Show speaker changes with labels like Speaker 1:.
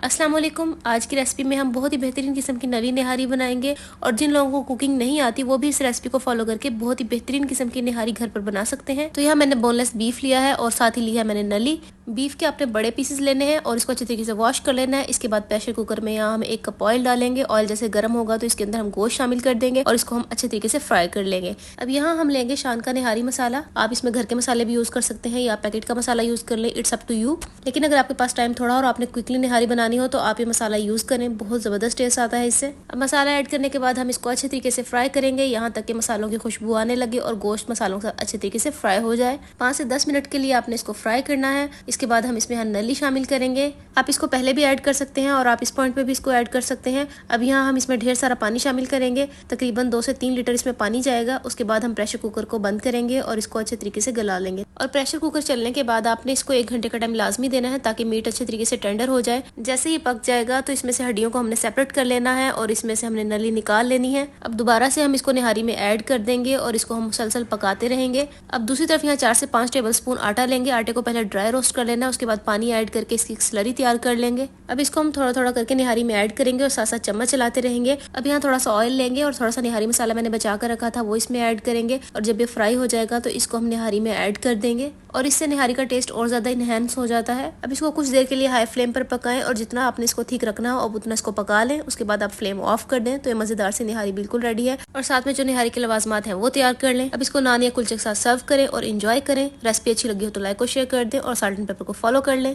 Speaker 1: अस्सलाम वालेकुम। आज की रेसिपी में हम बहुत ही बेहतरीन किस्म की नली निहारी बनाएंगे और जिन लोगों को कुकिंग नहीं आती वो भी इस रेसिपी को फॉलो करके बहुत ही बेहतरीन किस्म की निहारी घर पर बना सकते हैं। तो यहाँ मैंने बोनलेस बीफ लिया है और साथ ही लिया है मैंने नली। बीफ के अपने बड़े पीसेस लेने हैं और इसको अच्छे तरीके से वॉश कर लेना है। इसके बाद प्रेशर कुकर में यहाँ हम 1 कप ऑयल डालेंगे। ऑयल जैसे गर्म होगा तो इसके अंदर हम गोश्त शामिल कर देंगे और इसको हम अच्छे तरीके से फ्राई कर लेंगे। अब यहाँ हम लेंगे शान का निहारी मसाला। आप इसमें घर के मसाले भी यूज कर सकते हैं या पैकेट का मसाला यूज कर ले, इट्स अप टू यू। लेकिन अगर आपके पास टाइम थोड़ा और आपने क्विकली निहारी बनानी हो तो आप ये मसाला यूज करें, बहुत जबरदस्त टेस्ट आता है इससे। अब मसाला ऐड करने के बाद हम इसको अच्छे तरीके से फ्राई करेंगे यहाँ तक कि मसालों की खुशबू आने लगे और गोश्त मसालों के साथ अच्छे तरीके से फ्राई हो जाए। 5 से 10 मिनट के लिए आपने इसको फ्राई करना है। इसके बाद हम इसमें नली शामिल करेंगे। आप इसको पहले भी ऐड कर सकते हैं और आप इस पॉइंट पे भी इसको ऐड कर सकते हैं। अब यहाँ हम इसमें ढेर सारा पानी शामिल करेंगे, तकरीबन 2 से 3 लीटर इसमें पानी जाएगा। उसके बाद हम प्रेशर कुकर को बंद करेंगे और इसको अच्छे तरीके से गला लेंगे। और प्रेशर कुकर चलने के बाद आपने इसको 1 घंटे का टाइम लाजमी देना है ताकि मीट अच्छे तरीके से टेंडर हो जाए। जैसे ही पक जाएगा तो इसमें से हड्डियों को हमने सेपरेट कर लेना है और इसमें से हमने नली निकाल लेनी है। अब दोबारा से हम इसको निहारी में ऐड कर देंगे और इसको हम मुसलसल पकाते रहेंगे। अब दूसरी तरफ यहाँ 4 से 5 टेबल स्पून आटा लेंगे। आटे को पहले ड्राई रोस्ट कर लेना है, उसके बाद पानी ऐड करके इसकी स्लरी तैयार कर लेंगे। अब इसको हम थोड़ा थोड़ा करके निहारी में ऐड करेंगे और साथ साथ चम्मच चलाते रहेंगे। अब यहाँ थोड़ा सा ऑयल लेंगे और थोड़ा सा निहारी मसाला मैंने बचा कर रखा था वो इसमें ऐड करेंगे और जब ये फ्राई हो जाएगा तो इसको हम निहारी में ऐड कर देंगे और इससे निहारी का टेस्ट और ज्यादा इनहेंस हो जाता है। अब इसको कुछ देर के लिए हाई फ्लेम पर पकाएं और जितना आपने इसको ठीक रखना हो अब उतना इसको पका लें। उसके बाद आप फ्लेम ऑफ कर दें तो ये मजेदार से निहारी बिल्कुल रेडी है और साथ में जो निहारी के लवाजमात हैं वो तैयार कर लें। अब इसको नान या कुलचे के साथ सर्व करें और एंजॉय करें। रेसिपी अच्छी लगी हो तो लाइक और शेयर कर दें और साल्ट एंड पेपर को फॉलो कर लें।